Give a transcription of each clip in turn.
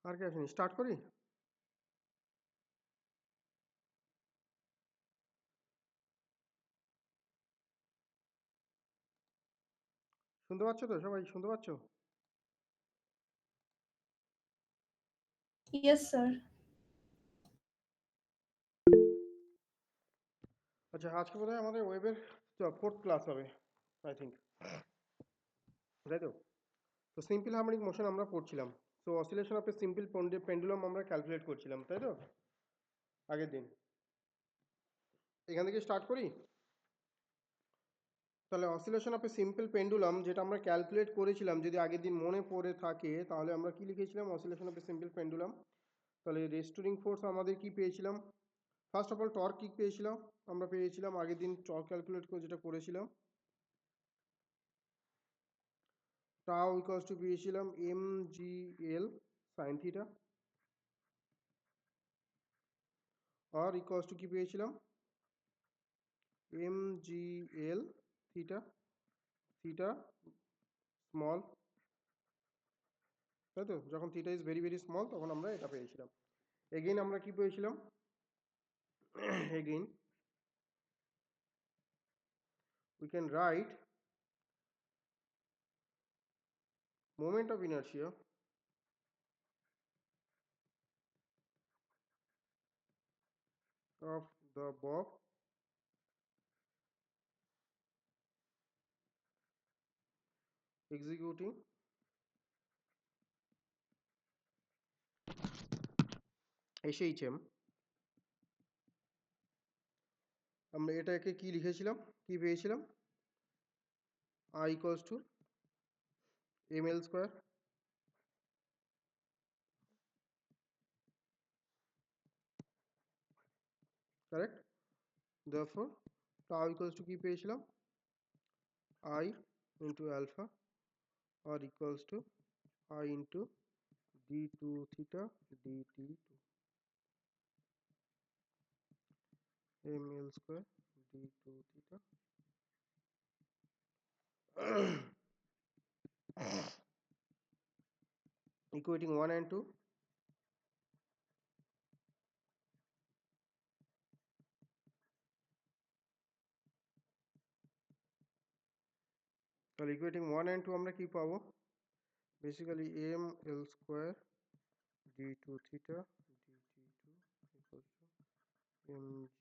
আর কি আসেনি, স্টার্ট করি? শুনতে পাচ্ছ তো সবাই, শুনতে পাচ্ছ? Yes, sir. আচ্ছা, আজকে বোধহয় আমাদের ওয়েবের 4th ক্লাস হবে, আই থিঙ্ক, তাই তো? তো সিম্পল হারমোনিক মোশন আমরা পড়ছিলাম। তো oscillation of a simple pendulum আমরা ক্যালকুলেট করছিলাম, তাই তো, আগের দিন। এখান থেকে স্টার্ট করি। তাহলে oscillation of a simple pendulum যেটা আমরা ক্যালকুলেট করেছিলাম, যদি আগের দিন মনে পড়ে থাকে, তাহলে আমরা কি লিখেছিলাম oscillation of a simple pendulum? তাহলে রেস্টোরিং ফোর্স আমাদের কি পেয়েছিলাম? ফার্স্ট অফ অল টর্ক কি পেয়েছিলাম? আমরা পেয়েছিলাম আগের দিন টর্ক ক্যালকুলেট করে যেটা করেছিলাম, টাও ইকুয়ালস টু পেয়েছিলাম M G L sine theta, আর ইকুয়ালস টু কি পেয়েছিলাম? M G L theta, theta small, তাই তো? যখন থিটা ইজ ভেরি ভেরি স্মল তখন আমরা এটা পেয়েছিলাম। এগেইন আমরা কি পেয়েছিলাম? Again we can write moment of inertia of the bob executing SHM। আমরা এটাকে কি লিখেছিলাম, কি পেয়েছিলাম? I equals to ml square, correct? Therefore tau equals to কি পেয়েছিলাম? I into alpha or equals to I into d2 theta dt2 ml square d2 theta equating 1 and 2, তাহলে equating 1 and 2 আমরা কি পাবো? Basically ml square d2 theta dt2 equals to mgl.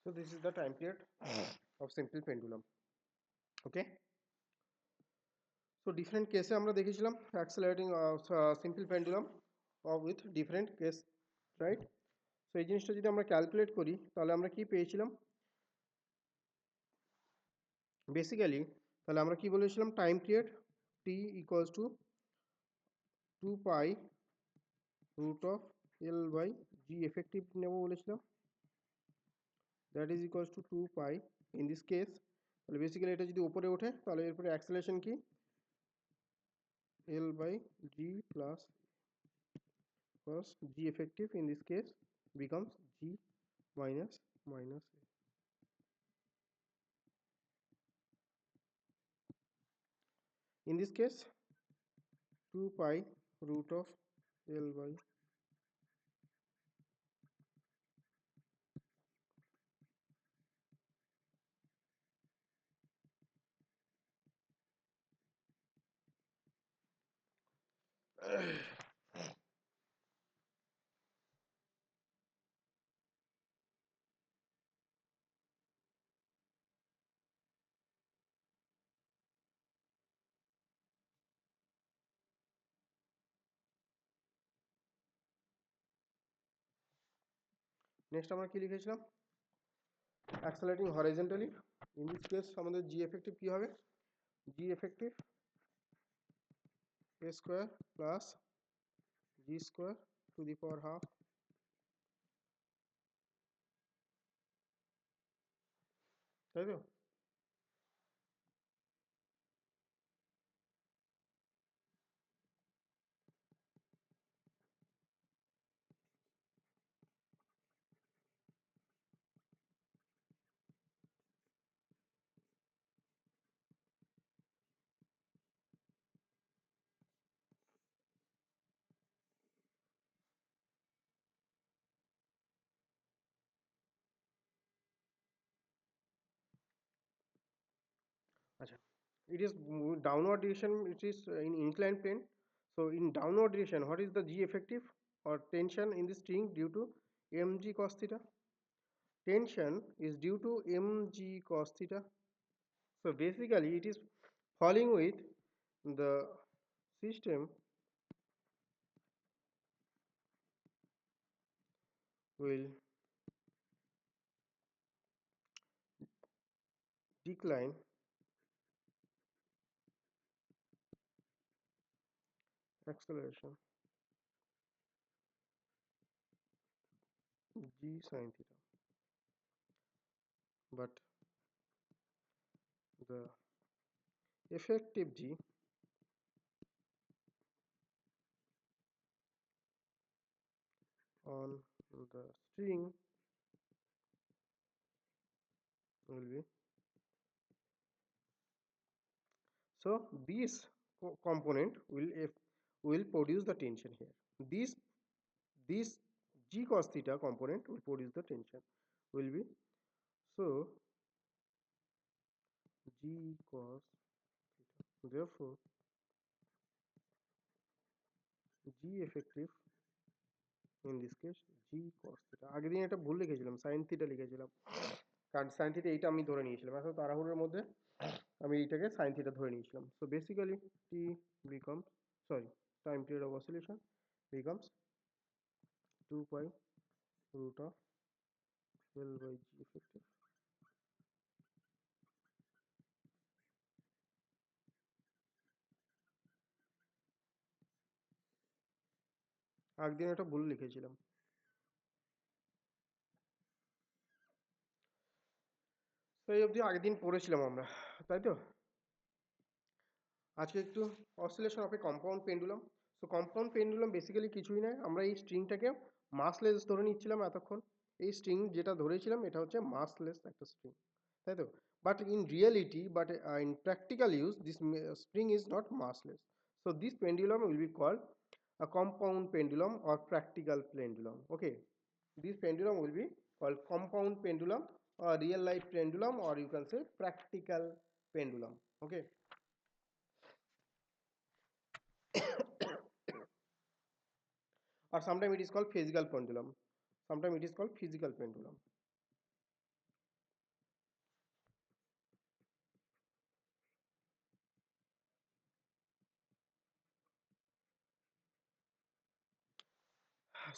So this is the time period of simple pendulum. Okay, so different case আমরা দেখেছিলাম accelerating simple pendulum with different case, right? So এই জিনিসটা যদি আমরা calculate করি তাহলে আমরা কি পেয়েছিলাম? বেসিক্যালি তাহলে আমরা কি বলেছিলাম? Time period t equals to 2 pi root of L by G effective নেব বলেছিলাম, that is equals to 2 pi in this case। তাহলে বেসিক্যালি এটা যদি উপরে ওঠে তাহলে এরপরে অ্যাক্সেলারেশন কি? L by G plus cos G effective in this case becomes G minus minus A. In this case 2 pi root of L by next আমরা কি লিখেছিলাম? Accelerating horizontally. In this case আমাদের জি এফেক্টিভ কি হবে? জি effective a square plus g square to the power half তাই তো? আচ্ছা, it is downward direction, it is in inclined plane. So in downward direction, what is the G effective or tension in the string due to mg cos theta? Tension is due to mg cos theta. So basically it is falling with the system will decline acceleration g sin theta, but the effective g on the string will be, so this component will produce the tension here. This g cos theta component will produce the tension, will be, so g cos theta, therefore g effective in this case g cos theta, আগের দিন এটা ভুল লিখেছিলাম, sin theta লিখেছিলাম, কারণ sin theta এইটা আমি ধরে নিয়েছিলাম, এত তাড়াহুড়োর মধ্যে আমি এইটাকে sin theta ধরে নিয়েছিলাম। So basically t becomes, sorry, time period of oscillation becomes 2 pi root of L by g effective, আগের দিন এটা ভুল লিখেছিলাম। তো এই অবধি আগের দিন পড়েছিলাম আমরা, তাই তো? আজকে একটু oscillation of A compound pendulum. So compound pendulum basically কিছুই নয়, আমরা এই স্ট্রিংটাকে মাসলেস ধরে নিচ্ছিলাম এতক্ষণ। এই স্ট্রিং যেটা ধরেছিলাম এটা হচ্ছে মাসলেস একটা স্ট্রিং, তাই তো? But in reality, but in practical use, this spring is not massless. So this pendulum will be called a compound pendulum or practical pendulum. Okay, this pendulum will be called compound pendulum or real life pendulum, or you can say practical pendulum. Okay, or sometimes it is called physical pendulum, sometimes it is called physical pendulum.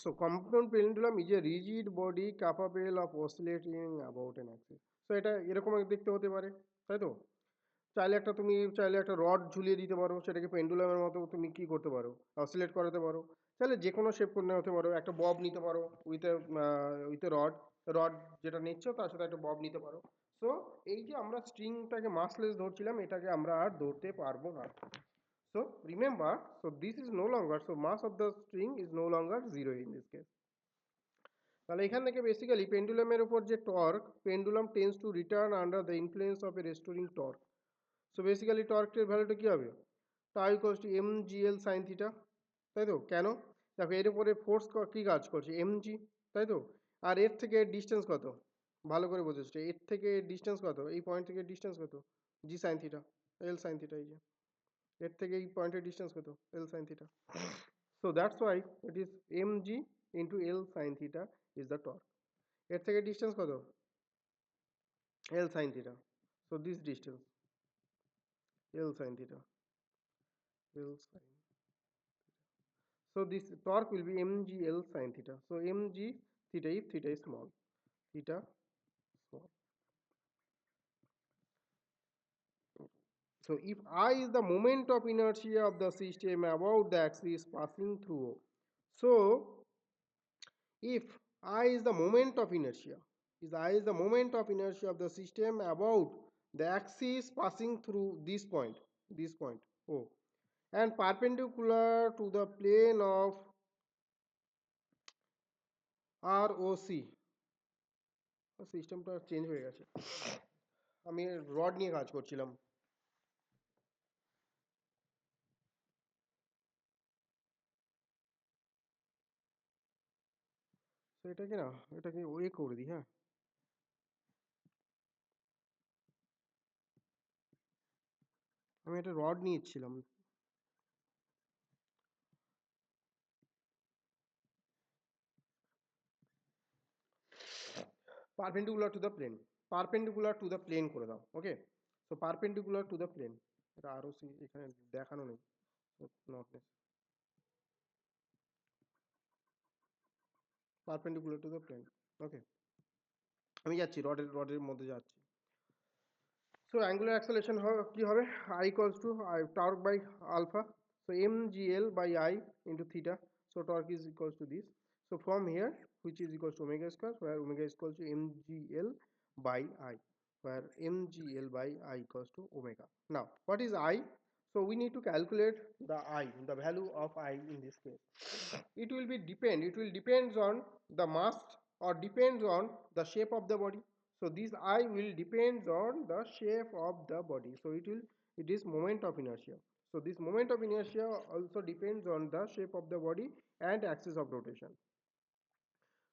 So compound pendulum is a rigid body capable of oscillating about an axis. So এটা এরকম দেখতে হতে পারে, তাই তো? চাইলে একটা rod ঝুলিয়ে দিতে পারো, সেটাকে পেন্ডুলামের মতো তুমি কি করতে পারো, অসিলেট করাতে পারো। চাইলে যে কোনো শেপ করে হতে পারো, একটা বব নিতে পারো উইথ এ রড, রড যেটা নিচ্ছ তার সাথে একটা বব নিতে পারো। সো এই যে আমরা স্ট্রিংটাকে মাসলেস ধরছিলাম, এটাকে আমরা আর ধরতে পারবো না। So remember, so this is no longer, so mass of the string is no longer zero in this case. তাহলে এখান থেকে বেসিক্যালি পেন্ডুলামের উপর যে torque, pendulum tends to return under the influence of a restoring torque. So basically টর্কের ভ্যালুটা কি হবে? Tau equals to mgl sin theta, তাই তো? কেন? দেখো এর উপরে ফোর্স কি কাজ করছে, mg, তাই তো? আর এর থেকে ডিস্টেন্স কত, ভালো করে বোঝো, এর থেকে ডিস্টেন্স কত, এই পয়েন্ট থেকে ডিস্টেন্স কত, g sin theta, l sin theta, এই যে এর থেকে এই পয়েন্টের ডিস্টেন্স কত, l sin theta. So that's why it is mg into l sin theta is the torque. এর থেকে ডিস্টেন্স কত, l sin theta. So this distance l sin theta, l sin. So this torque will be mg l sin theta. So mg theta if theta is small, theta small. So if I is the moment of inertia of the system about the axis passing through, so if I is the moment of inertia, is I is the moment of inertia of the system about the axis passing through this point O, and perpendicular to the plane of ROC. সিস্টেমটা change হয়ে গেছে, আমি rod নিয়ে কাজ করছিলাম। তো এটাকে way করে দিই। হ্যাঁ, আমি একটা রড নিয়েছিলাম। Perpendicular to the plane, perpendicular to the plane করে দাও। Okay, so perpendicular to the plane, এটা আরও এখানে দেখানো নেই, not perpendicular to the plane. Okay, আমি যাচ্ছি রডের মধ্যে যাচ্ছি। সো অ্যাঙ্গুলার অ্যাক্সেলারেশন কি হবে, I equals to torque by alpha, so mgl by I into theta, so torque is equals to this. So from here, which is equals to omega square, where omega is equals to mgl by I, where mgl by I equals to omega. Now what is I? So we need to calculate the I, the value of I in this case. It will depends on the mass or depends on the shape of the body. So this I will depends on the shape of the body. So it is moment of inertia. So this moment of inertia also depends on the shape of the body and axis of rotation.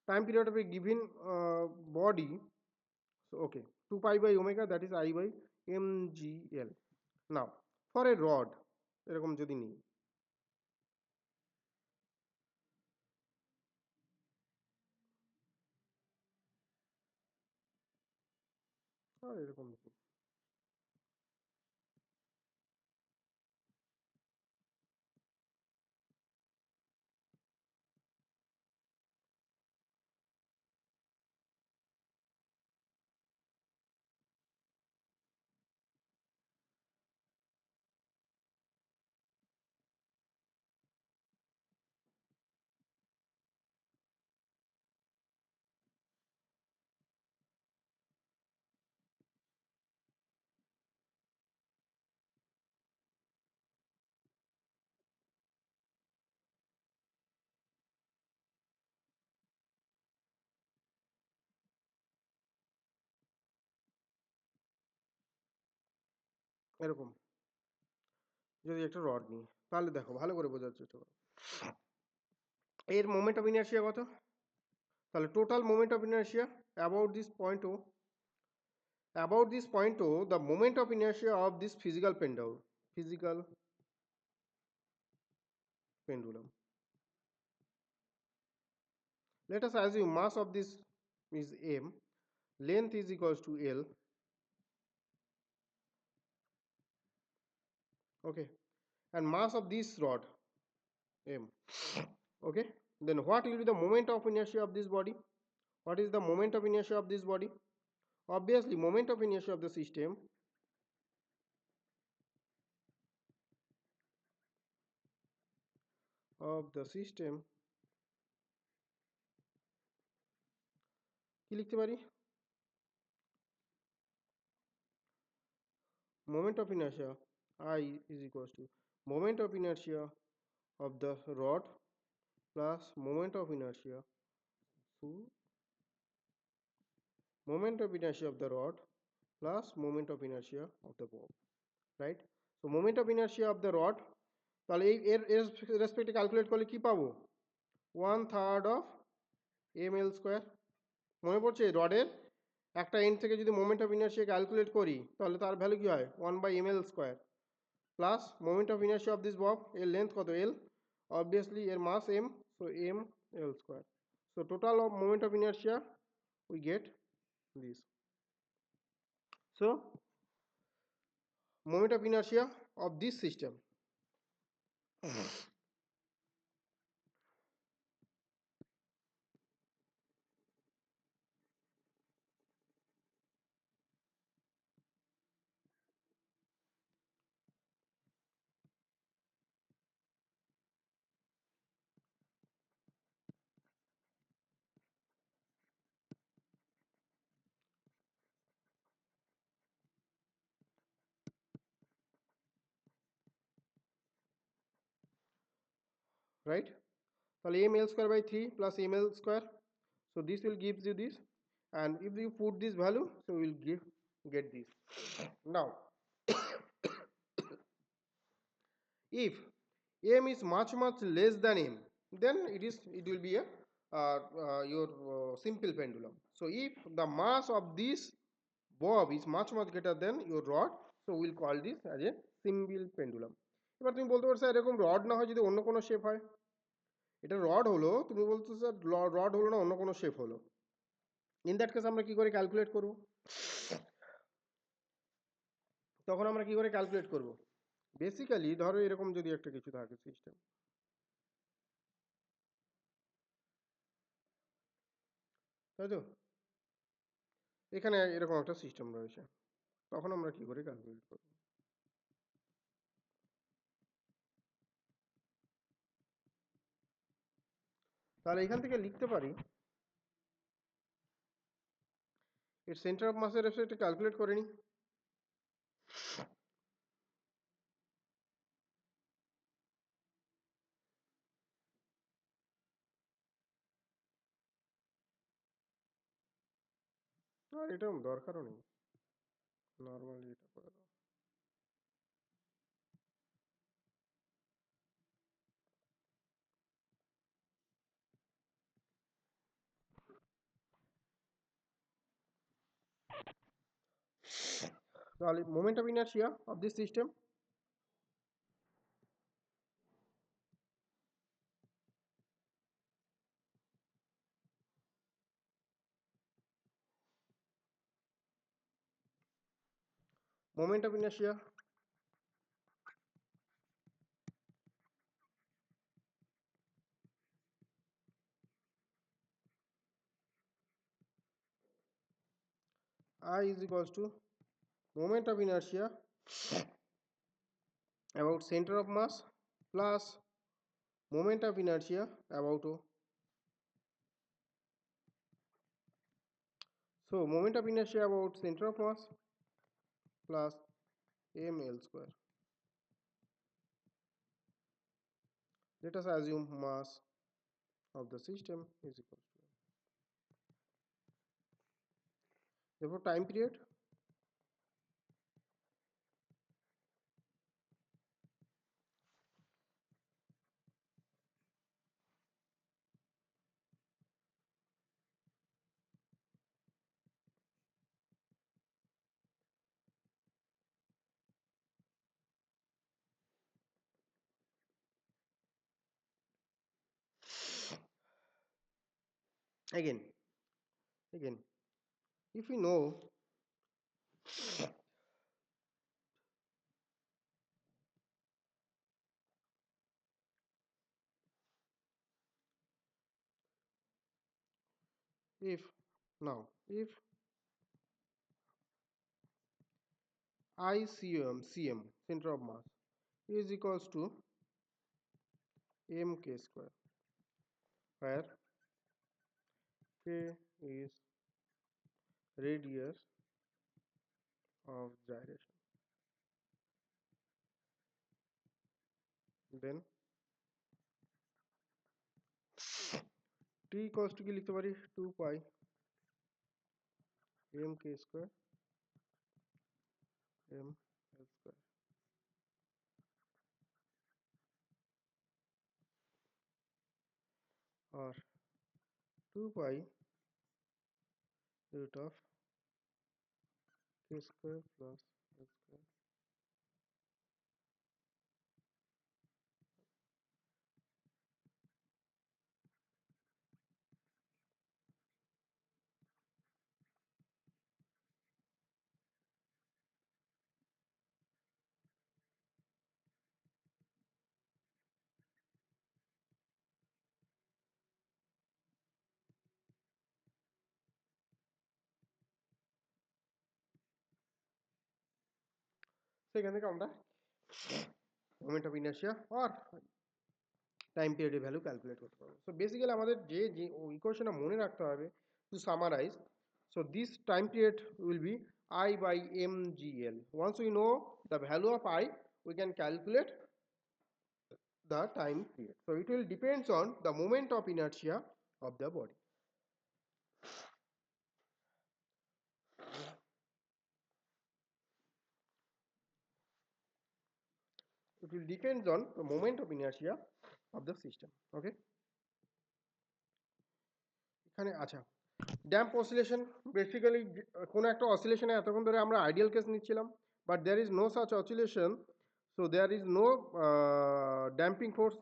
Time period of a given body. So okay, 2 pi by omega, that is I by mgl. Now for a rod এরকম যদি নিই, এরকম এরকম যদি একটা rod নিই, তাহলে দেখো ভালো করে বোঝার চেষ্টা করো, এর মোমেন্ট অফ ইনার্শিয়া কত, তাহলে total moment of inertia about this point O, about this point O, the moment of inertia of this physical pendulum. Let us assume mass of this is m, length is equals to L. Okay, and mass of this rod m. Okay, then what will be the moment of inertia of this body? What is the moment of inertia of this body? Obviously moment of inertia of the system কি লিখতে পারি, moment of inertia I is equals to moment of inertia of the rod plus moment of inertia to moment of inertia of the rod plus moment of inertia of the bob, right? So moment of inertia of the rod, তাহলে এর রেসপেক্টে calculate করলে কি পাবো, 1/3 of ml square. মনে পড়ছে রডের একটা and থেকে যদি মোমেন্ট অফ ইনার্শিয়া ক্যালকুলেট করি তাহলে তার ভ্যালু কি হয়, 1/ml square plus moment of inertia of this bob, এর লেন্থ কত এল, অবভিয়াসলি এর mass M, so M L square. So total of moment of inertia we get this. So moment of inertia of this system right? তাহলে ml square by 3 plus ml square, so this will gives you this, and if you put this value, so we will get this. Now if m is much less than m, then it will be a your simple pendulum. So if the mass of this bob is much greater than your rod, so we'll call this as a simple pendulum. এবার তুমি বলতে পারো sir এরকম rod না হয় যদি অন্য কোনো শেপ হয়, এটা রড হলো, তুমি বলছো স্যার রড হলো না অন্য কোনো শেপ হলো, ইন দ্যাট কেস আমরা কি করে ক্যালকুলেট করব? তখন আমরা কি করে ক্যালকুলেট করব? বেসিক্যালি ধরো এরকম যদি একটা কিছু থাকে সিস্টেম, তাই তো, এখানে এরকম একটা সিস্টেম রয়েছে, তখন আমরা কি করে ক্যালকুলেট করব? তাহলে এখান থেকে লিখতে পারি এর সেন্টার অফ মাসের রেসপেক্টে ক্যালকুলেট করে নিই। আর এটা দরকারও নেই, নর্মালি এটা করে দাও। তাহলে moment of inertia of this system, moment of inertia I is equals to moment of inertia about center of mass plus moment of inertia about so moment of inertia about center of mass plus ml square. Let us assume mass of the system is equal to, therefore time period again if we know if now if ICM center of mass is equals to mk square, where k is radius of gyration, then t equals to কি লিখতে পারি 2 pi mk square m l square, or 2 pi root of k square plus l square. সেখান থেকে আমরা moment of inertia আর time পিরিয়ডের value calculate করতে পারবো। সো বেসিক্যালি আমাদের যে যে ইকুয়েশনটা মনে রাখতে হবে to summarise, so this time period will be I by mgl. Once we know the value of I, we can calculate the time period. So it will depends on the moment of inertia of the body. It will depends on the moment of inertia of the system. Okay, এখানে আচ্ছা damp oscillation basically কোনো একটা অসিলেশনে এতক্ষণ ধরে আমরা ideal case নিচ্ছিলাম, but there is no such oscillation, so there is no damping force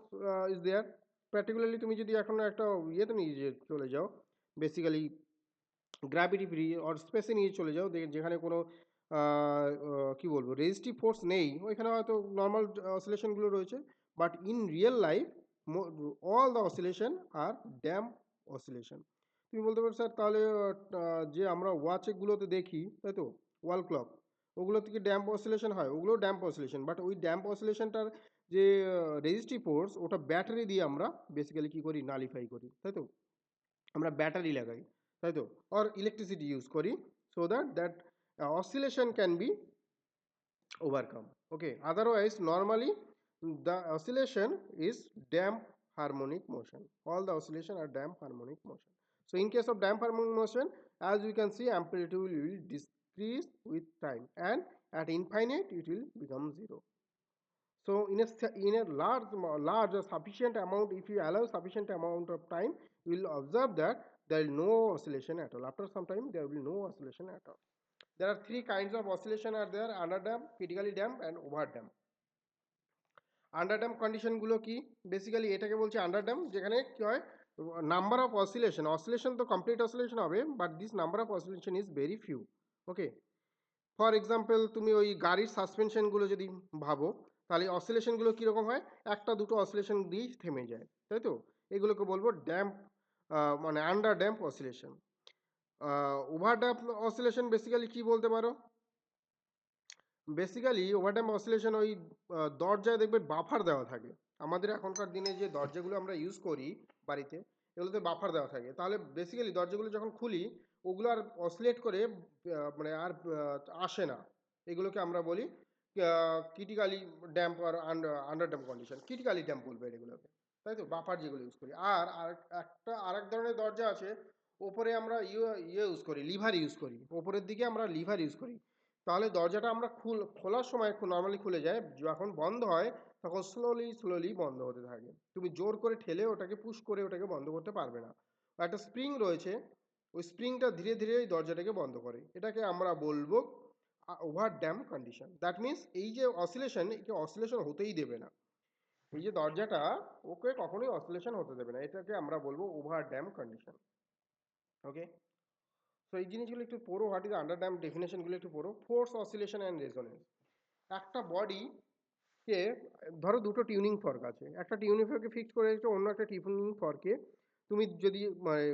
is there. Particularly তুমি যদি এখন একটা ইয়েতে নিয়ে চলে যাও, বেসিক্যালি গ্র্যাভিটি ফ্রি অর স্পেসে নিয়ে চলে যাও, যেখানে কোনো কি বলবো রেজিস্টিভ ফোর্স নেই, ওইখানে হয়তো নর্মাল অসিলেশনগুলো রয়েছে, but in real life all the oscillation are damp oscillation. তুমি বলতে পারো স্যার তাহলে যে আমরা ওয়াচগুলোতে দেখি তাই তো ওয়াল ক্লক, ওগুলো থেকে ড্যাম্প অসিলেশন হয়, ওগুলো ড্যাম্প অসিলেশন, বাট ওই ড্যাম্প অসিলেশনটার যে রেজিস্টিভ ফোর্স ওটা ব্যাটারি দিয়ে আমরা বেসিক্যালি কি করি নালিফাই করি, তাই তো আমরা ব্যাটারি লাগাই, তাই তো, or electricity use করি, so that oscillation can be overcome. Okay, otherwise normally the oscillation is damp harmonic motion. All the oscillation are damp harmonic motion. So in case of damp harmonic motion, as we can see, amplitude will decrease with time, and at infinite it will become zero. So in a large or sufficient amount, if you allow sufficient amount of time, you will observe that there is no oscillation at all. After some time, there will be no oscillation at all. There are three kinds of oscillation are there: underdamped, critically damped, and overdamped. Underdamp condition গুলো কি? Basically এটাকে বলছে underdamp, যেখানে কি হয় number of oscillation, oscillation তো complete oscillation হবে, but this number of oscillation is very few. Okay, for example তুমি ওই গাড়ির সাসপেনশনগুলো যদি ভাবো, তাহলে অসিলেশনগুলো কীরকম হয়, একটা দুটো অসিলেশন দিয়েই থেমে যায়, তাই তো, এগুলোকে বলবো ড্যাম্প, মানে under damp oscillation. Over damp oscillation basically কি বলতে পারো, বেসিক্যালি ওভারড্যাম্প অসিলেশন ওই দরজায় দেখবে বাফার দেওয়া থাকে, আমাদের এখনকার দিনে যে দরজাগুলো আমরা ইউজ করি বাড়িতে, এগুলোতে বাফার দেওয়া থাকে, তাহলে বেসিক্যালি দরজাগুলো যখন খুলি ওগুলো আর অসিলেট করে মানে আর আসে না, এগুলোকে আমরা বলি ক্রিটিক্যালি ড্যাম্প আর under damp condition, critically damp বলবে এগুলোকে, তাই তো, বাফার যেগুলো ইউজ করি। আর আরেক ধরনের দরজা আছে, ওপরে আমরা ইউজ করি, লিভার ইউজ করি, ওপরের দিকে আমরা লিভার ইউজ করি, তাহলে দরজাটা আমরা খোলার সময় নর্মালি খুলে যায়, যখন বন্ধ হয় তখন স্লোলি স্লোলি বন্ধ হতে থাকে, তুমি জোর করে ঠেলে ওটাকে পুশ করে ওটাকে বন্ধ করতে পারবে না, একটা স্প্রিং রয়েছে, ওই স্প্রিংটা ধীরে ধীরে ওই দরজাটাকে বন্ধ করে, এটাকে আমরা বলবো over damp condition. That means এই যে অসিলেশন, একে অসিলেশন হতেই দেবে না, এই যে দরজাটা ওকে কখনোই অসিলেশন হতে দেবে না, এটাকে আমরা বলবো ওভার ড্যাম কন্ডিশন। ওকে, তো এই জিনিসগুলো একটু পড়ো, হোয়াট ইজ আন্ডার ড্যাম ডেফিনেশনগুলো একটু পড়ো। ফোর্স অসিলেশন অ্যান্ড রেজোনেন্স, একটা বডি কে ধরো দুটো টিউনিং ফর্ক আছে, একটা টিউনিং ফর্কে ফিক্স করে রেখেছো, অন্য একটা টিউনিং ফর্কে তুমি যদি মানে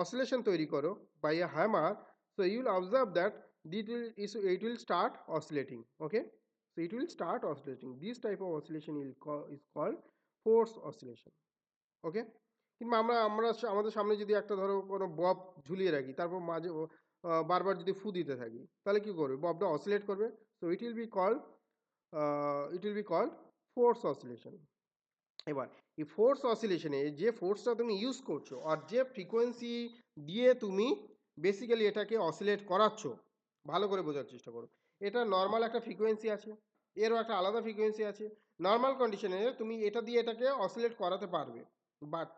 অসিলেশন তৈরি করো by a hammer, so you will observe that it will start oscillating. Okay, so it will start oscillating. This type of oscillation is called force oscillation. ওকে, কিংবা আমরা আমরা আমাদের সামনে যদি একটা ধরো কোনো বব ঝুলিয়ে রাখি, তারপর মাঝে বারবার যদি ফু দিতে থাকি, তাহলে কি করবে, ববটা অসিলেট করবে, so it will be called force oscillation. এবার এই ফোর্স অসিলেশনে যে ফোর্সটা তুমি ইউজ করছো আর যে ফ্রিকোয়েন্সি দিয়ে তুমি বেসিক্যালি এটাকে অসিলেট করাচ্ছ, ভালো করে বোঝার চেষ্টা করো, এটা নর্মাল একটা ফ্রিকোয়েন্সি আছে, এরও একটা আলাদা ফ্রিকোয়েন্সি আছে, নর্মাল কন্ডিশনে তুমি এটা দিয়ে এটাকে অসিলেট করাতে পারবে, বাট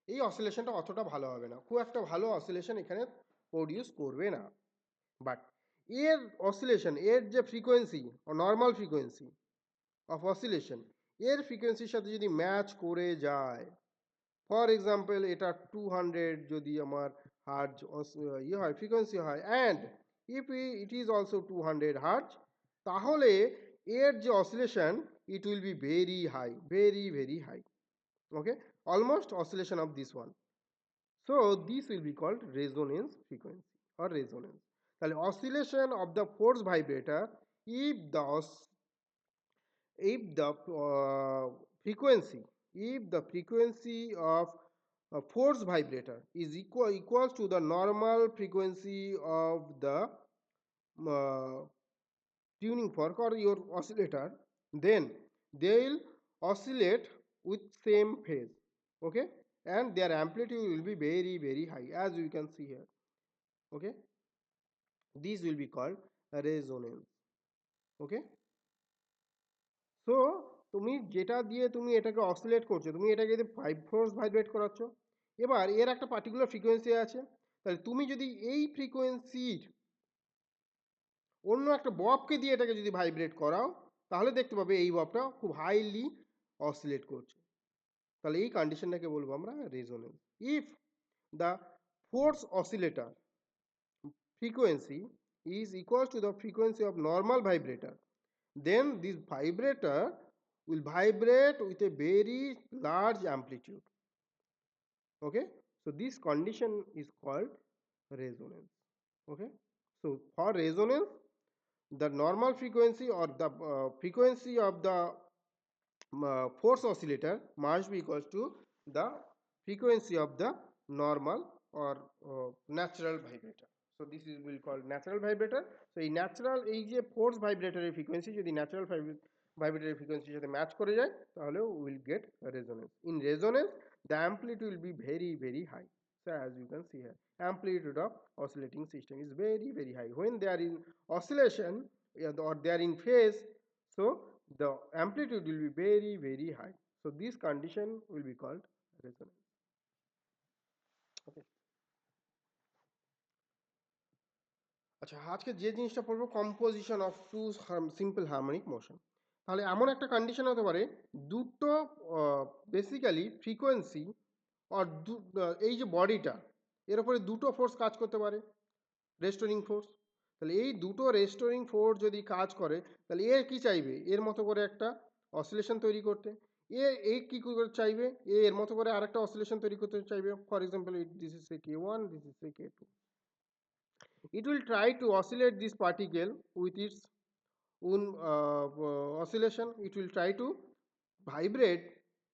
এই অসিলেশনটা অতটা ভালো হবে না, খুব একটা ভালো অসিলেশন এখানে প্রডিউস করবে না, বাট এর অসিলেশন, এর যে frequency, normal frequency of oscillation, এর ফ্রিকোয়েন্সির সাথে যদি ম্যাচ করে যায়, ফর এক্সাম্পল এটা 200 যদি আমার হার্জ ইয়ে হয়, ফ্রিকোয়েন্সি হয়, and if it is also 200 hertz, তাহলে এর যে oscillation it will be very high, very very high. Okay, almost oscillation of this one, so this will be called resonance frequency or resonance. তাহলে oscillation of the force vibrator, if the if the frequency, if the frequency of a force vibrator is equals to the normal frequency of the uh, tuning fork or your oscillator, then they will oscillate with same phase, okay, and their amplitude will be very very high, as you can see here, okay. These will be called resonance, okay. So তুমি যেটা দিয়ে তুমি এটাকে oscillate করছো, তুমি এটাকে যদি 5 force vibrate করাচ্ছ, এবার এর একটা পার্টিকুলার ফ্রিকোয়েন্সি আছে, তাহলে তুমি যদি এই ফ্রিকোয়েন্সির অন্য একটা ববকে দিয়ে এটাকে যদি ভাইব্রেট করাও, তাহলে দেখতে পাবে এই ববটা খুব হাইলি অসিলেট করছে। তাহলে এই কন্ডিশনটাকে বলবো আমরা resonance. If the force oscillator frequency is equal to the frequency of normal vibrator, then this vibrator will vibrate with a very large amplitude, okay. So this condition is called resonance, okay. So for resonance, the normal frequency or the frequency of the force oscillator must be equals to the frequency of the normal or natural vibrator. So this is will called natural vibrator. So এই natural এই যে force vibrator এর frequency যদি natural vibrator এর frequency সাথে match করে যায়, তাহলে will get resonance. In resonance, the amplitude will be very very high. So as you can see here, amplitude of oscillating system is very very high. When they are in oscillation or they are in phase, so the amplitude will be very very high. So this condition will be called resonance, okay. আচ্ছা, আজকে যে জিনিসটা পড়বো composition of two simple harmonic motion. তাহলে এমন একটা condition হতে পারে দুটো বেসিক্যালি ফ্রিকোয়েন্সি আর এই যে বডিটা এর উপরে দুটো ফোর্স কাজ করতে পারে, রেস্টোরিং ফোর্স। তাহলে এই দুটো রেস্টোরিং ফোর্স যদি কাজ করে, তাহলে এ কি চাইবে এর মতো করে একটা অসিলেশন তৈরি করতে, এ কি করে চাইবে এর মতো করে আরেকটা অসিলেশন তৈরি করতে চাইবে। For example this is K one, this is K two. It will try to oscillate this particle with its own oscillation. It will try to vibrate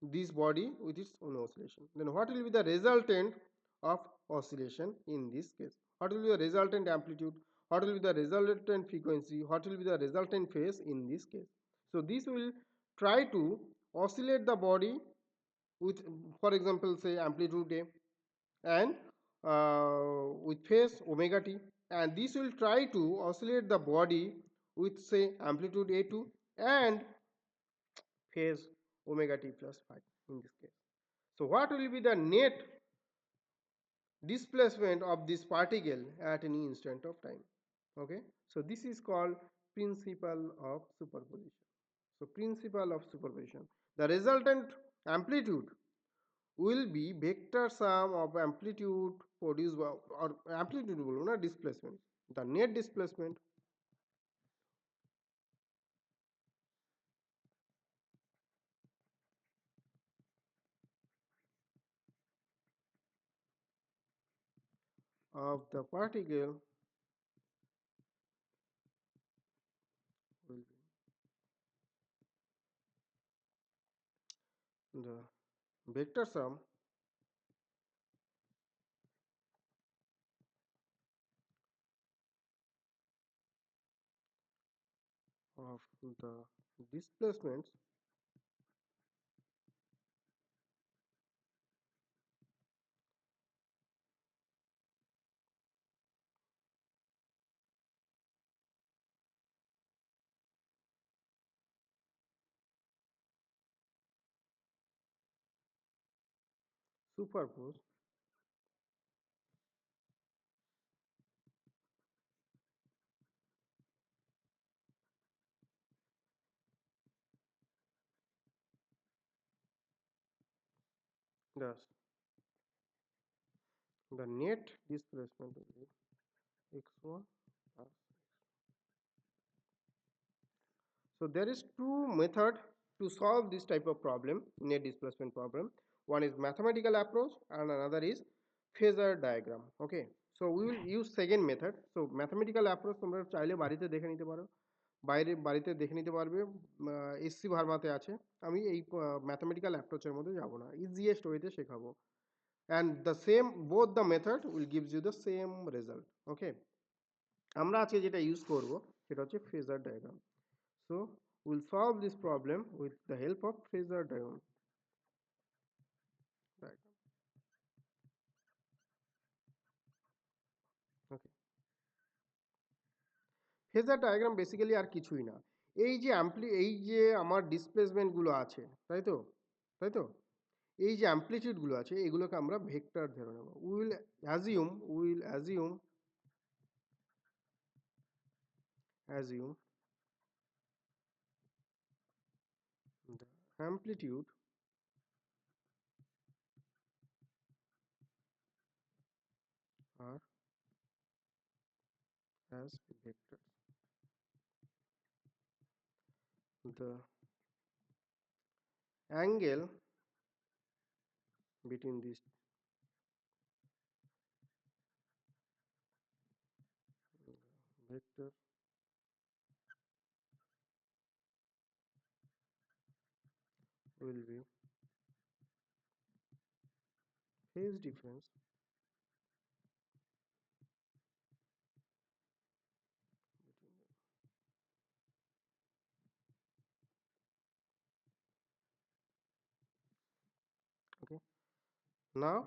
this body with its own oscillation. Then what will be the resultant of oscillation in this case? What will be the resultant amplitude? What will be the resultant frequency? What will be the resultant phase in this case? So this will try to oscillate the body with, for example, say amplitude A, and with phase omega t, and this will try to oscillate the body with say amplitude A2 and phase omega t plus phi in this case. So what will be the net displacement of this particle at any instant of time, okay. So this is called principle of superposition. So principle of superposition, the resultant amplitude will be vector sum of amplitude produced by, or amplitude বলবো না, displacement, the net displacement of the particle will be the vector sum of the displacements superposed thus the net displacement will be x1 plus. So there is two method to solve this type of problem, net displacement problem. One is mathematical approach and another is phasor diagram, okay. So we will use second method. So mathematical approach তোমরা চাইলে বাড়িতে দেখে নিতে পারো, বাড়িতে দেখে নিতে পারবে, এসসি ভার্মাতে আছে। আমি এই ম্যাথমেটিক্যাল অ্যাপ্রোচের মধ্যে যাব না, ইজিয়েস্ট ওয়েতে শেখাবো। and the same both the method will gives you the same result, okay. আমরা আজকে যেটা ইউজ করব সেটা হচ্ছে phasor diagram. So we'll solve this problem with the help of phasor diagram. Right. Okay. Phasor diagram basically আর কিছুই না, এই যে আমার ডিসপ্লেসমেন্ট গুলো আছে, তাই তো এই যে অ্যামপ্লিটিউড গুলো আছে এগুলোকে আমরা ভেক্টর ধরে নেব। Will assume the amplitude are as vectors. The angle between these vector will be phase difference between them. Okay, now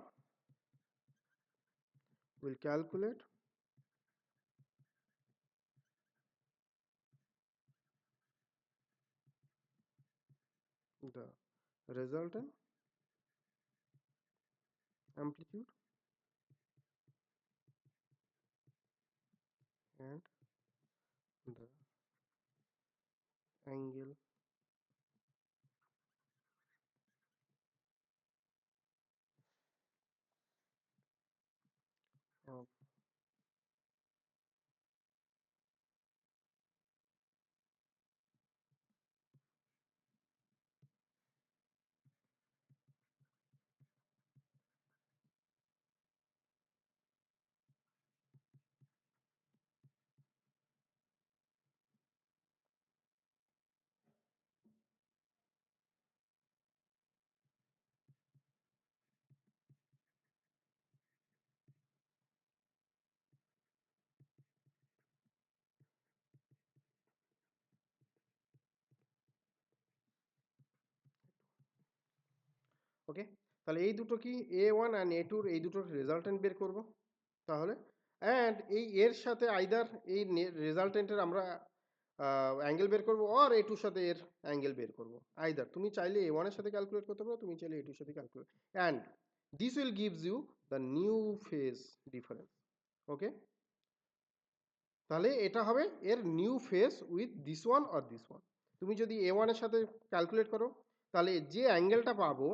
we'll calculate the resultant amplitude and the angle of ওকে, তাহলে এই দুটো কি A1 and A2 এই দুটোর resultant বের করব তাহলে, and এই এর সাথে আইদার এই রেজাল্টেন্টের আমরা অ্যাঙ্গেল বের করব আর A2 সাথে এর অ্যাঙ্গেল বের করব। আইদার তুমি চাইলে A1 এর সাথে ক্যালকুলেট করতে পারো, তুমি চাইলে A2 এর সাথে calculate, and this will gives you the new phase difference. Okay, তাহলে এটা হবে এর new phase with this one or this one. তুমি যদি A1 এর সাথে ক্যালকুলেট করো তাহলে যে অ্যাঙ্গেলটা পাবো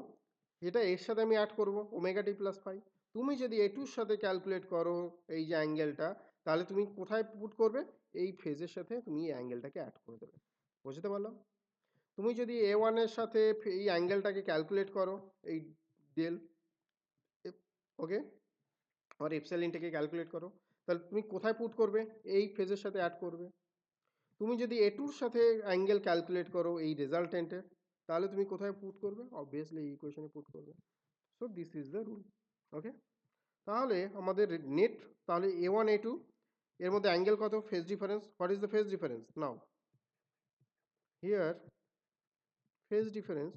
এটা এর সাথে আমি অ্যাড করব ওমেগা টি প্লাস ফাই। তুমি যদি A2 এর সাথে ক্যালকুলেট করো এই যে অ্যাঙ্গেলটা, তাহলে তুমি কোথায় পুট করবে, এই ফেজের সাথে তুমি এই অ্যাঙ্গেলটাকে অ্যাড করে দেবে। বুঝতে পারলাম? তুমি যদি A1 এর সাথে এই অ্যাঙ্গেলটাকে ক্যালকুলেট করো, এই ডেল, ওকে, আর এপসাইলনটাকে ক্যালকুলেট করো, তাহলে তুমি কোথায় পুট করবে, এই ফেজের সাথে অ্যাড করবে। তুমি যদি A2 এর সাথে অ্যাঙ্গেল ক্যালকুলেট করো এই রেজাল্টেন্টের, তাহলে তুমি কোথায় পুট করবে, অবভিয়াসলি এই ইকুয়েশনে পুট করবে। So this is the rule. Okay, তাহলে আমাদের নেট, তাহলে A1 A2 এর মধ্যে অ্যাঙ্গেল কত, phase difference, what is the phase difference now, here phase difference,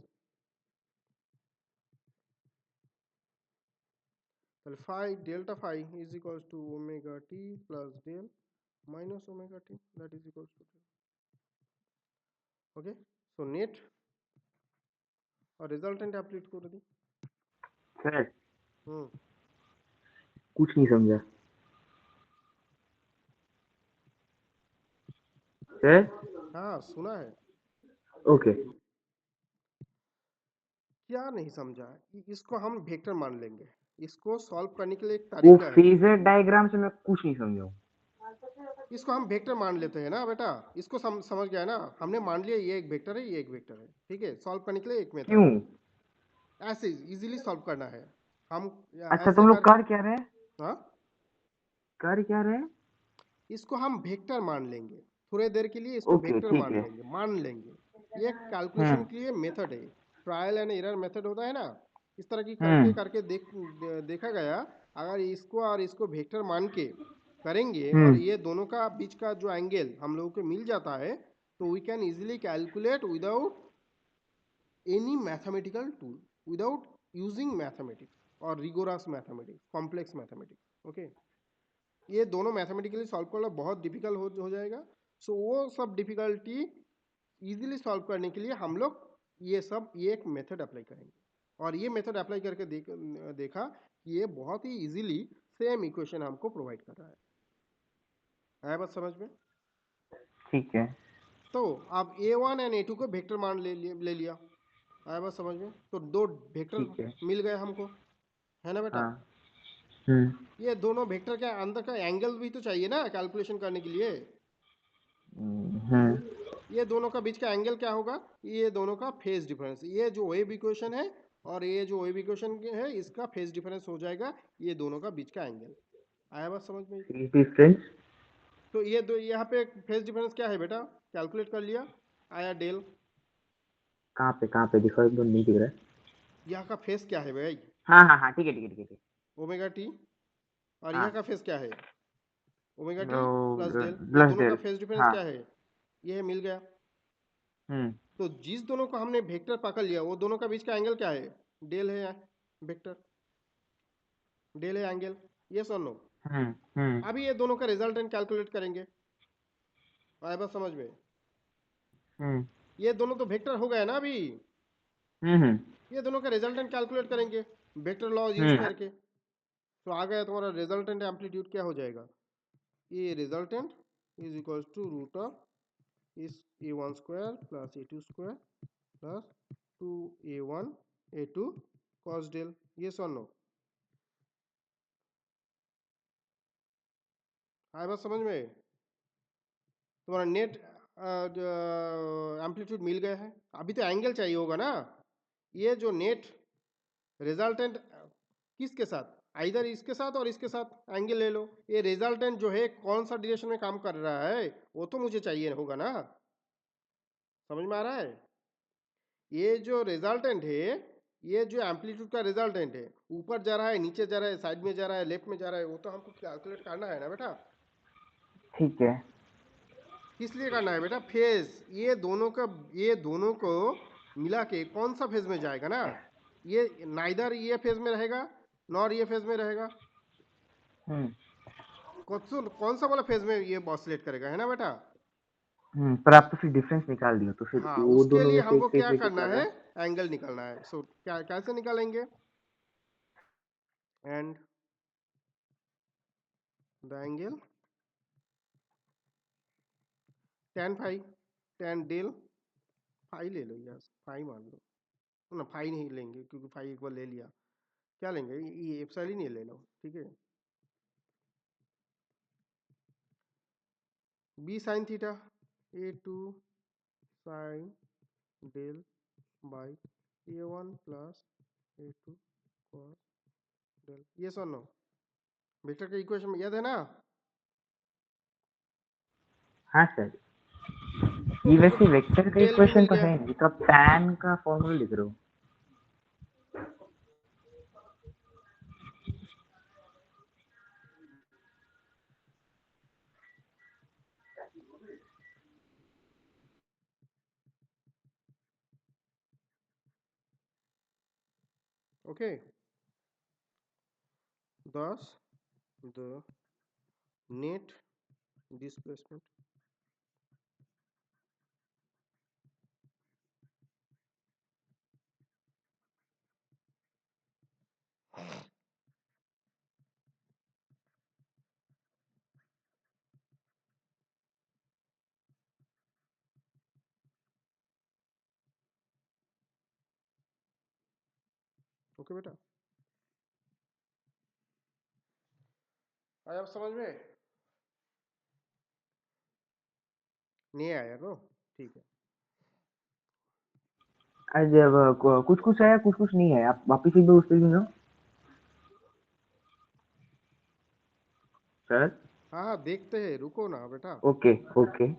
তাহলে phi, delta phi is equals to omega T plus del minus omega T, that is equals to, okay. So net और resultant amplitude कर दी। Sir हम्म, कुछ नहीं समझा sir. हाँ सुना है। ओके, क्या नहीं समझा, इसको हम वेक्टर मान लेंगे, इसको सॉल्व करने के लिए एक वो तरीका है, फेजर डायग्राम से मैं कुछ नहीं समझा हूँ। इसको हम वेक्टर मान लेते हैं ना बेटा, इसको समझ गया ना, हमने मान लिया ये एक वेक्टर है, ये एक वेक्टर है, ठीक है, सॉल्व करने के लिए एक मेथड क्यों? है, ऐसे इजीली सॉल्व करना है हम, अच्छा, ऐसे तुम लोग करके। कर क्या रहे हैं? हाँ, कर क्या रहे हैं? इसको हम वेक्टर मान लेंगे, थोड़ी देर के लिए इसको ओके, वेक्टर ठीक है। मान लेंगे, ये कैलकुलेशन हम्म के लिए मेथड है, ट्रायल एंड एरर मेथड होता है ना, इस तरह की करके हम्म करके देखा गया, अगर इसको और इसको वेक्टर मान के करेंगे और हम्म ये दोनों का बीच का जो एंगल हम लोगों को मिल जाता है, So we can easily calculate without any mathematical tool, without using mathematics or rigorous mathematics, complex mathematics. Okay, ये दोनों मैथमेटिकली सॉल्व करना बहुत डिफिकल्ट हो जाएगा. सो वो सब डिफिकल्टी इजीली सॉल्व करने के लिए हम लोग ये एक मेथड अप्लाई करेंगे. और ये मेथड अप्लाई करके देखा कि ये बहुत ही इजीली सेम इक्वेशन हमको प्रोवाइड कर रहा है. आया बात समझ में? ठीक है. तो अब a1 एंड a2 को वेक्टर मान ले लिया. आया बात समझ में? तो दो वेक्टर ठीक है. मिल गए हमको, है ना बेटा? हाँ. ये दोनों वेक्टर के अंदर का एंगल भी तो चाहिए ना कैलकुलेशन करने के लिए. ये दोनों का बीच का एंगल क्या होगा? ये दोनों का फेज डिफरेंस. ये जो वेव इक्वेशन है और ये जो वेव इक्वेशन है, इसका फेज डिफरेंस हो जाएगा ये दोनों का बीच का एंगल. आया बात समझ में? Phase difference. तो ये दो यहाँ पे फेज डिफरेंस क्या है बेटा? कैलकुलेट कर लिया. आया डेल. कहाँ पे दिखा, एकदम नहीं दिख रहा है. यहाँ का फेस क्या है भाई? हाँ हाँ हाँ, ठीक है ठीक है ठीक है ठीक ओमेगा टी. और हाँ. यहाँ का फेस क्या है? ओमेगा टी प्लस तो डेल. ये प्लस दोनों का डेल. फेस डिफरेंस हाँ. क्या है? ये है, मिल गया. हम्म. तो जिस दोनों को हमने वेक्टर पकड़ लिया वो दोनों का बीच का एंगल क्या है? डेल है. वेक्टर डेल है एंगल. यस और नो? हम्म. अभी ये दोनों का रिजल्टेंट कैलकुलेट करेंगे. आया बात समझ में? हम्म. ये दोनों तो वेक्टर हो गए ना अभी. हम्म. ये दोनों का रिजल्टेंट कैलकुलेट करेंगे वेक्टर लॉ यूज हम्म. करके. तो आ गया तुम्हारा रिजल्टेंट एम्पलीट्यूड. क्या हो जाएगा? ये resultant is equals to root of इस a1 square plus a2 square plus 2a1 a2 cos del. ये और नो? आया बात समझ में? तुम्हारा नेट एम्पलीट्यूड मिल गया है. अभी तो एंगल चाहिए होगा ना. ये जो नेट रिजल्टेंट किसके साथ? इधर इसके साथ और इसके साथ एंगल ले लो. ये रिजल्टेंट जो है कौन सा डायरेक्शन में काम कर रहा है वो तो मुझे चाहिए होगा ना. समझ में आ रहा है? ये जो रिजल्टेंट है, ये जो एम्पलीट्यूड का रिजल्टेंट है, ऊपर जा रहा है, नीचे जा रहा है, साइड में जा रहा है, लेफ्ट में जा रहा है, वो तो हमको कैलकुलेट करना है ना बेटा. ठीक है. किस लिए करना है बेटा? फेज. ये दोनों को मिला के कौन सा फेज में जाएगा ना. ये नाइदर ये फेज में रहेगा नॉर ये फेज में रहेगा. हम्म. कौन सा वाला फेज में ये ऑसिलेट करेगा, है ना बेटा? पर आप तो फिर डिफरेंस निकाल दियो, तो फिर हाँ, वो उसके दोनों लिए में से एक हमको फेज क्या में कितना करना है? रहा. एंगल निकालना है. सो क्या कैसे निकालेंगे? And the angle tan phi, tan del phi ले लो यार. फाई मान लो ना. फाई नहीं लेंगे क्योंकि फाई एक बार ले लिया. क्या लेंगे? ये एप्सिलॉन ही ले लो. ठीक है. B sine theta a2 sine del by a1 plus a2 cos del. ये सुनो, वेक्टर का इक्वेशन याद है ना? हाँ सर. तो ये मुझे वैसे वेक्टर का डेल भी इक्वेशन मिल तो गया. है नहीं, तो आप tan का फॉर्मूला लिख रहे हो. Okay. thus the net displacement okay बेटा. आया आप समझ में? नहीं आया तो ठीक है. आज कुछ कुछ है, कुछ कुछ नहीं है. आप वापिस एक बार उस पे लो सर. हाँ हाँ, देखते हैं, रुको ना बेटा. Okay okay.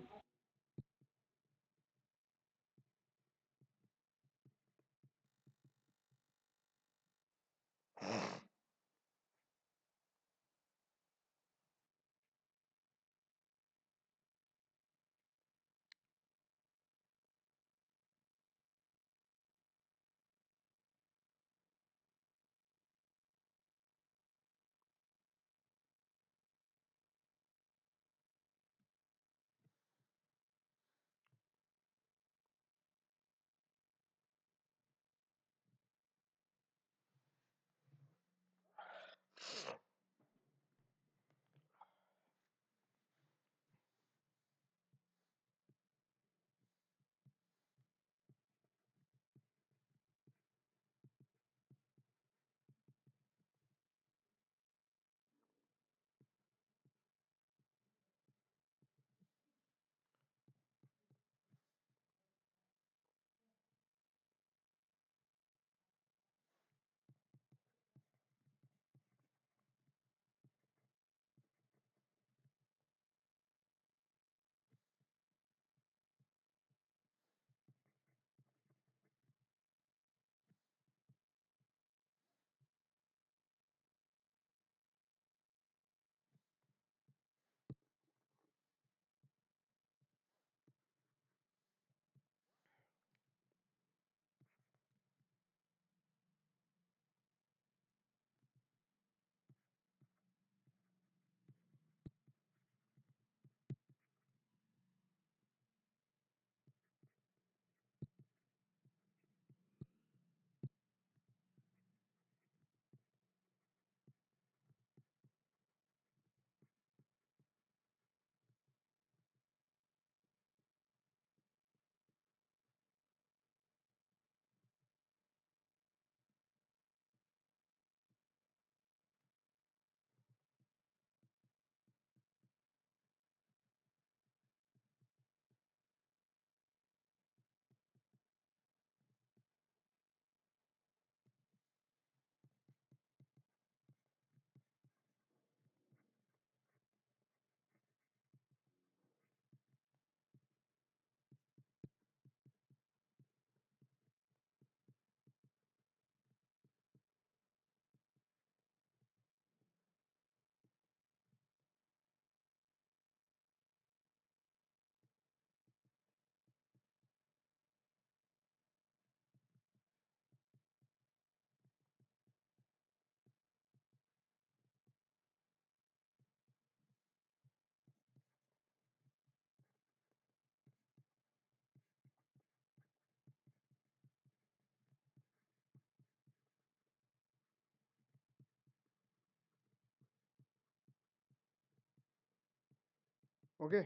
Okay,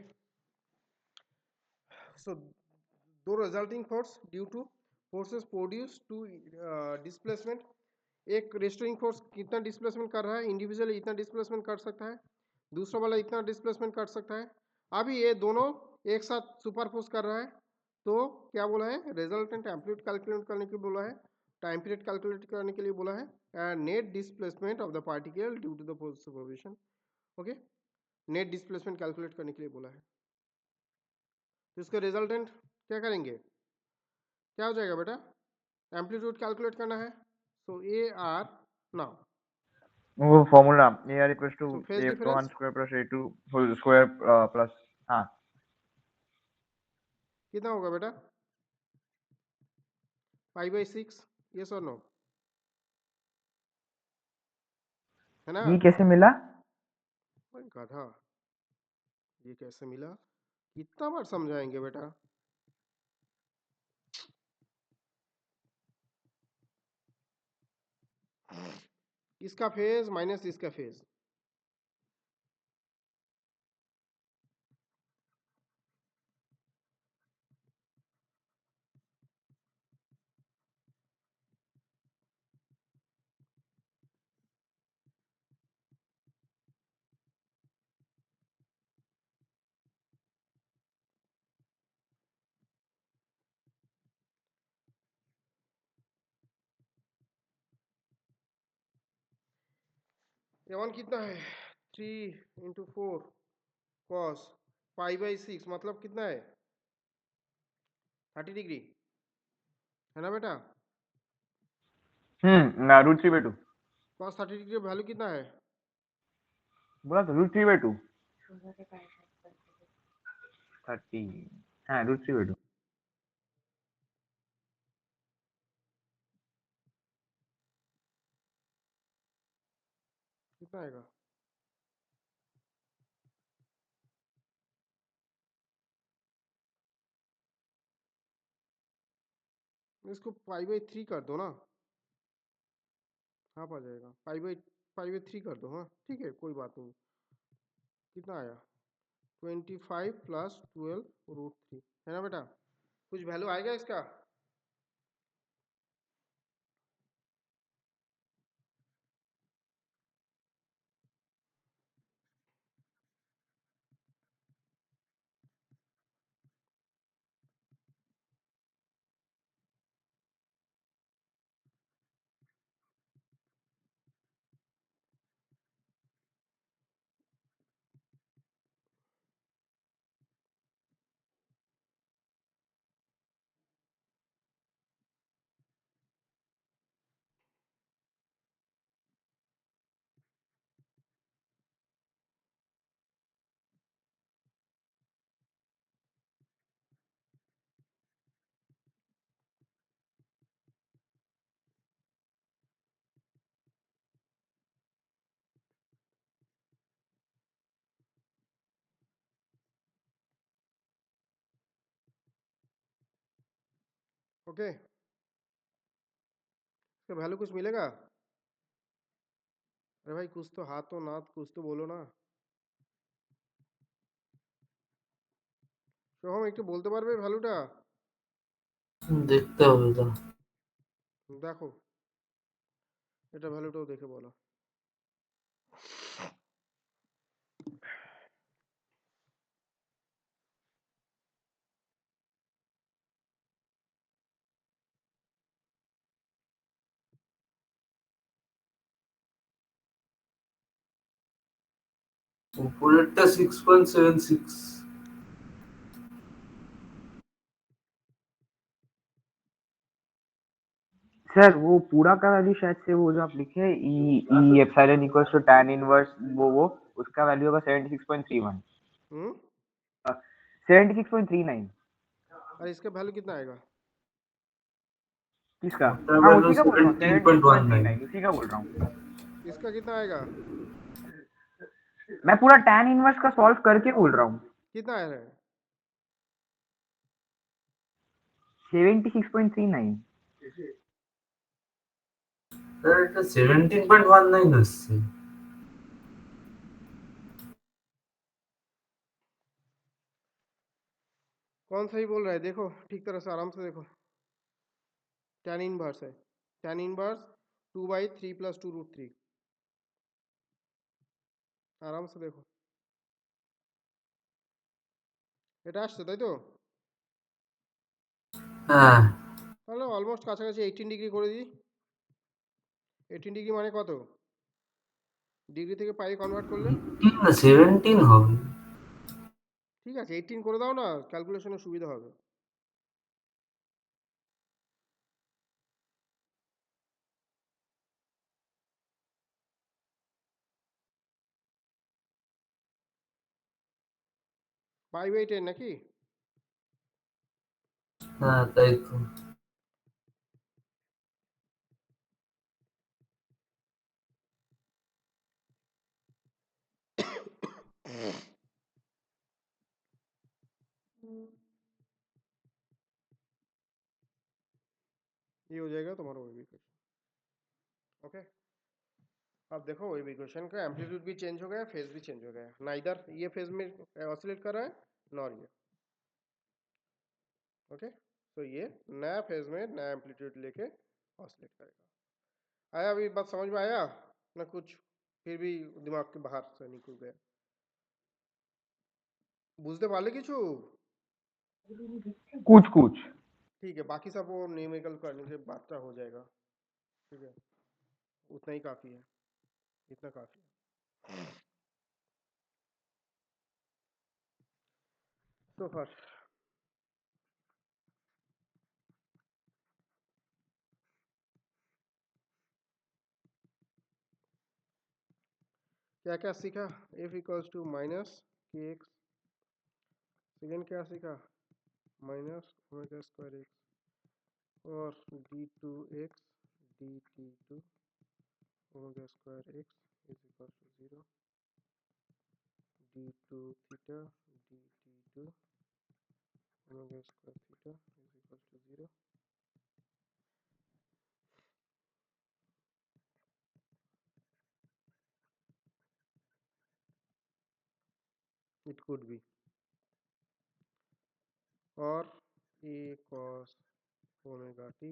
so दो resulting force due to forces produced to displacement. एक रेस्टोरिंग फोर्स कितना डिस्प्लेसमेंट कर रहा है, इंडिविजुअली इतना डिस्प्लेसमेंट कर सकता है, दूसरा वाला इतना डिस्प्लेसमेंट कर सकता है। अभी ये दोनों एक साथ सुपरपोज कर रहा है, तो क्या बोला है, रिजल्टेंट एम्पलीट्यूड कैलकुलेट करने के लिए बोला है, टाइम पीरियड कैलकुलेट करने के लिए बोला है, and net displacement of the particle due to the force superposition. Okay, net displacement calculate करने के लिए बोला है। तो इसका रिजल्टेंट क्या करेंगे, क्या हो जाएगा बेटा, एम्पलीट्यूड कैलकुलेट करना है, सो ए आर नाउ। वो formula A R equals to so phase A one difference square plus A two whole square plus, हाँ कितना होगा बेटा, 5/6, यस और नो, है ना। ये कैसे मिला? भाई गधा, ये कैसे मिला, कितना बार समझाएंगे बेटा। इसका फेज माइनस इसका फेज, ये वन कितना है, 3 × 4 कॉस 5/6 मतलब कितना है, 30 डिग्री, है ना बेटा। √3/2 कॉस 30 डिग्री वैल्यू कितना है, बोला तो √3/2 30, हाँ √3/2। कितना आएगा, इसको 5/3 कर दो ना, हाफ आ जाएगा, 5/3 कर दो, हाँ ठीक है कोई बात नहीं। कितना आया, 25 + 12√3, है ना बेटा, कुछ वैल्यू आएगा इसका। ओके, इसका वैल्यू कुछ मिलेगा। अरे भाई कुछ तो हाथों नाथ कुछ तो बोलो ना। সোহম একটু বলতে পারবে ভ্যালুটা, দেখতে হবে তো। দেখো এটা ভ্যালুটাও দেখে বলো। উপরেরটা 6.76। सर वो पूरा का वैल्यू शायद से वो जो आप लिखे हैं E epsilon equals to tan inverse वो उसका वैल्यू होगा 76.31, हम्म, 76.39। और इसका वैल्यू कितना आएगा, किसका? ওটার हाँ ভ্যালু उसी का बोल रहा हूँ, 17.19। 76.39 उसी का बोल रहा हूँ। इसका कितना आएगा, मैं पूरा tan इनवर्स का सॉल्व करके बोल रहा हूँ। कितना आ रहा है, 76.39। স্যার এটা 17.19 আসছে। कौन सही बोल रहा है देखो ठीक तरह से आराम से देखो tan इनवर्स है tan इनवर्स 2/3 + 2√3 আরাম সে দেখো এটা আসছে তাই তো হ্যাঁ তাহলে অলমোস্ট কাছাকাছি 18 ডিগ্রি করে দিই 18 ডিগ্রি মানে কত ডিগ্রি থেকে পাই কনভার্ট করলে 18 না 17 হবে। ঠিক আছে 18 করে দাও না ক্যালকুলেশনে সুবিধা হবে π/10 নাকি হ্যাঁ তাই তো। ये हो जाएगा तुम्हारा वेव इक्वेशन ओके अब देखो वेव इक्वेशन का एम्पलीट्यूड भी चेंज हो गया फेज भी चेंज हो गया ना इधर ये फेज में ऑसिलेट कर रहा है नॉर ये ओके तो ये नया फेज में नया एम्पलीट्यूड लेके ऑसिलेट करेगा आया अभी बात समझ में आया ना कुछ फिर भी दिमाग के बाहर से निकल गया बुझते पारले किछु कुछ कुछ ठीक है बाकी सब वो न्यूमेरिकल करने के बाद का हो जाएगा ठीक है उतना ही काफी है इतना काफी है तो फर्स्ट क्या क्या सीखा f equals to minus K X second क्या सीखा माइनस ओमेगा स्क्वायर एक्स और d2x dt2 omega square X is equal to 0 d2 theta dt2 omega square theta is equal to 0 it could be और a cos omega t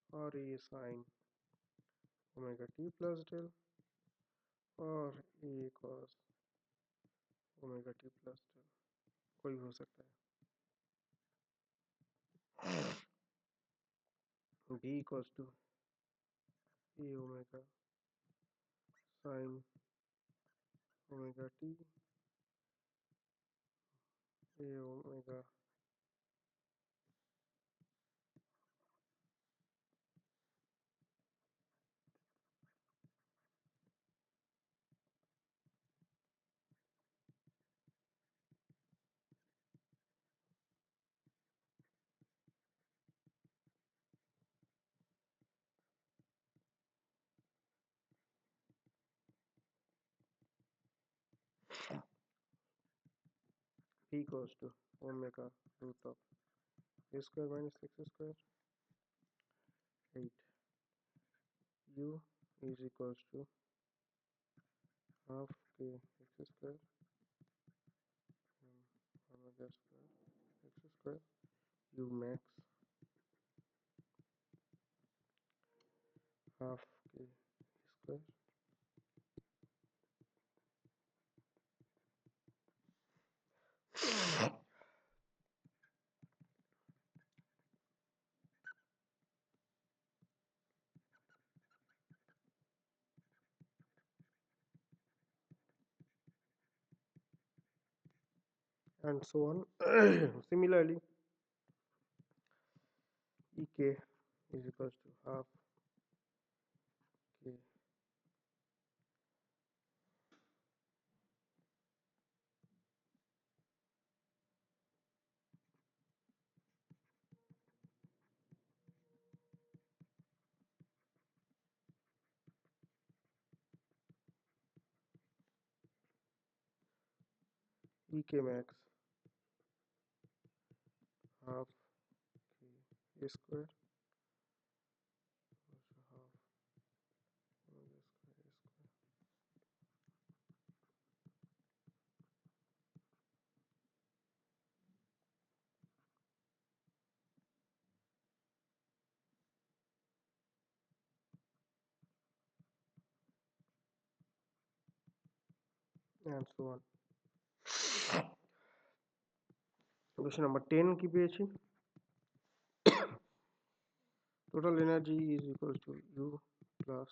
और a sin omega t plus del और a cos omega t plus del कोई भी हो सकता है b equals to a omega sin omega t a omega p equals to omega root of a square minus x square 8 u is equals to half k x square omega square x square u max half k square and so on similarly ek is equals to half k ek max half k square half omega square square and so on. Question number 10 কি পেয়েছি? Total energy is equal to U plus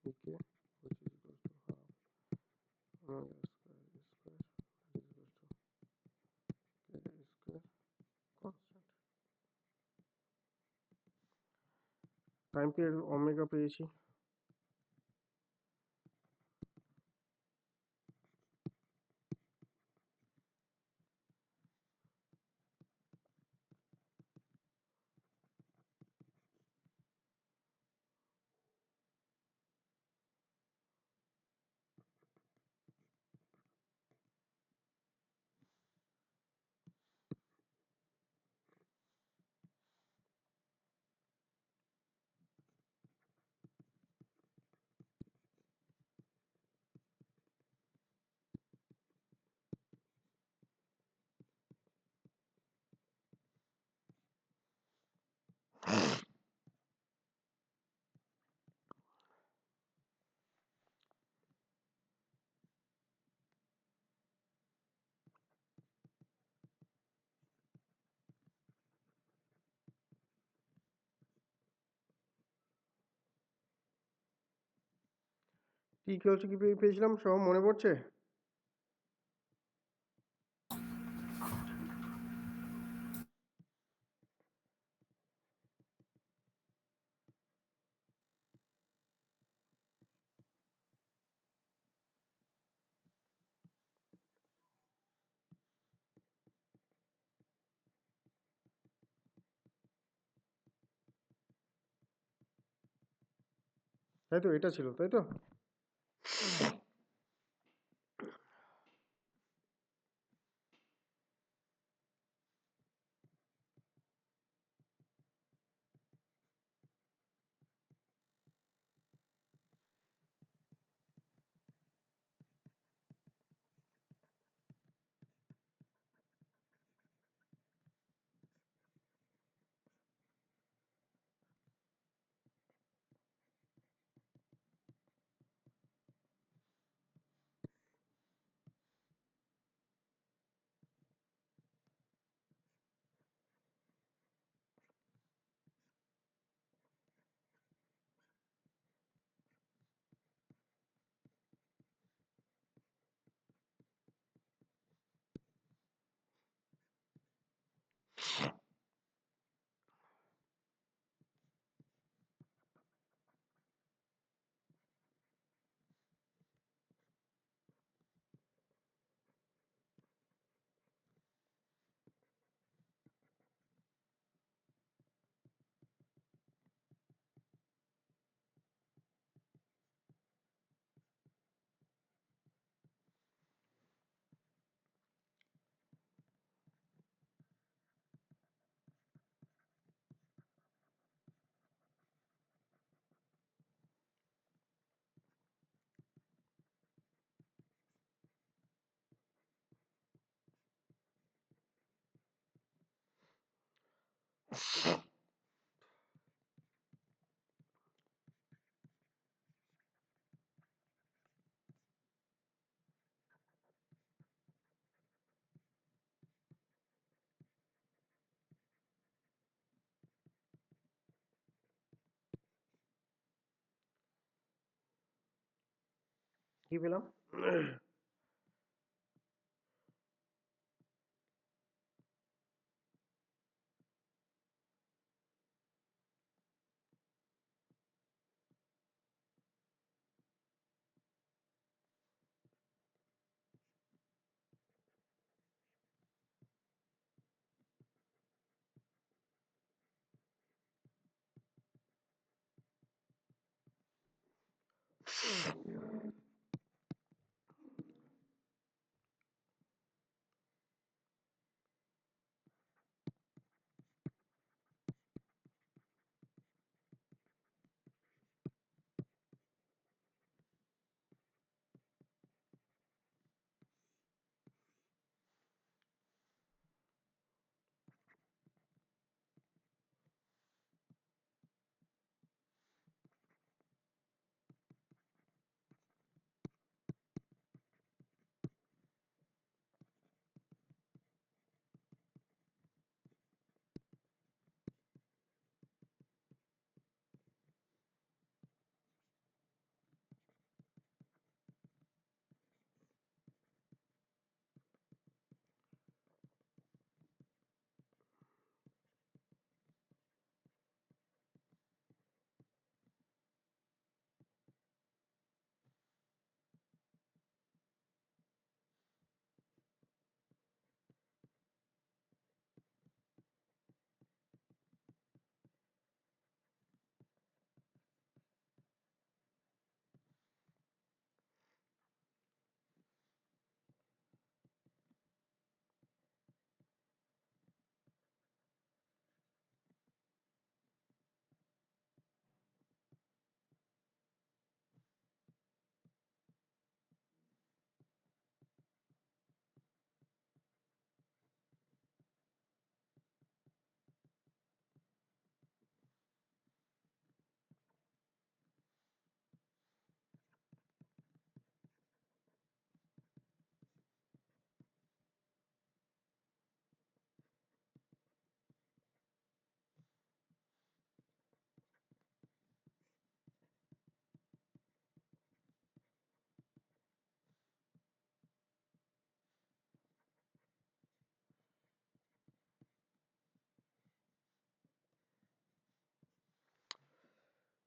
Ek, which is equal to half omega square E square is equal to K square constant. Time period omega পেয়েছি। T equal to কি পেয়েছিলাম সব মনে পড়ছে? তাই তো, এটা ছিল তাই তো। কি পেলাম?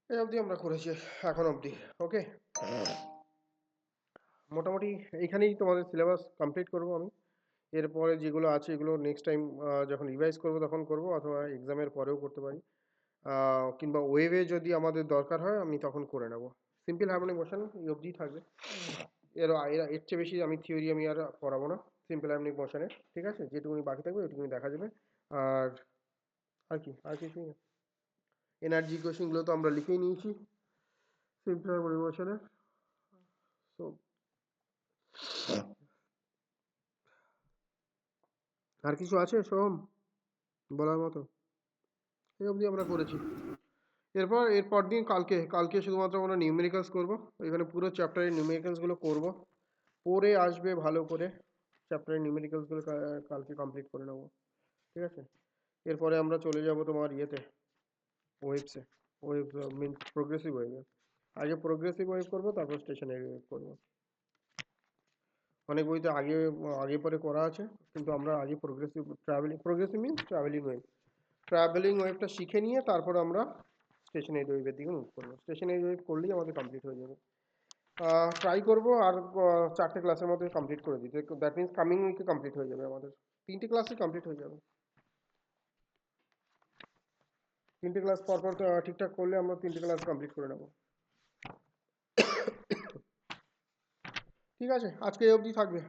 এই অবধি আমরা করেছি এখন অবধি। ওকে, মোটামুটি এইখানেই তোমাদের সিলেবাস কমপ্লিট করব আমি। এরপরে যেগুলো আছে এগুলো নেক্সট টাইম যখন রিভাইজ করব তখন করব, অথবা এক্সামের পরেও করতে পারি, কিংবা ওয়েভে যদি আমাদের দরকার হয় আমি তখন করে নেব। সিম্পল হারমোনিক মোশন এই অবধি থাকবে, এর চেয়ে বেশি আমি থিওরি আমি আর পড়াবো না সিম্পল হারমোনিক মোশনের। ঠিক আছে, যেটুকুনি বাকি থাকবে ওইটুকুনি দেখা যাবে। আর আর কি, আর কিছুই না। এনার্জি ইকুয়েশনগুলো তো আমরা লিখেই নিয়েছি সিম্পল হারমোনিক মোশনের। সো আর কিছু আছে সোহম বলার মতো? এই অবধি আমরা করেছি। এরপর দিন কালকে শুধুমাত্র আমরা নিউমেরিক্যালস করব। এখানে পুরো চ্যাপ্টারের নিউমেরিক্যালসগুলো করব, পড়ে আসবে ভালো করে। চ্যাপ্টারের নিউমেরিক্যালসগুলো কালকে কমপ্লিট করে নেব। ঠিক আছে, এরপরে আমরা চলে যাব তোমার ইয়েতে, ওয়েভসে। ওয়েভ মিন প্রোগ্রেসিভ ওয়েভে। আগে প্রোগ্রেসিভ ওয়েভ করবো, তারপর স্টেশনারি ওয়েভ করবো। অনেক বইতে আগে আগে পরে করা আছে, কিন্তু আমরা আগে progressive means travelling wave. Travelling ওয়েভটা শিখে নিয়ে তারপর আমরা স্টেশনারি ওয়েভের দিকে মুভ করবো। স্টেশনারি ওয়েভ করলেই আমাদের কমপ্লিট হয়ে যাবে। ট্রাই করবো আর 4টে ক্লাসের মধ্যে কমপ্লিট করে দিতে। দ্যাট মিনস কামিং উইকে কমপ্লিট হয়ে যাবে আমাদের। 3টে ক্লাসই কমপ্লিট হয়ে যাবে। 3টে ক্লাস পরপর ঠিকঠাক করলে আমরা 3টে ক্লাস কমপ্লিট করে নেব। ঠিক আছে, আজকে এই অবধি থাকবে।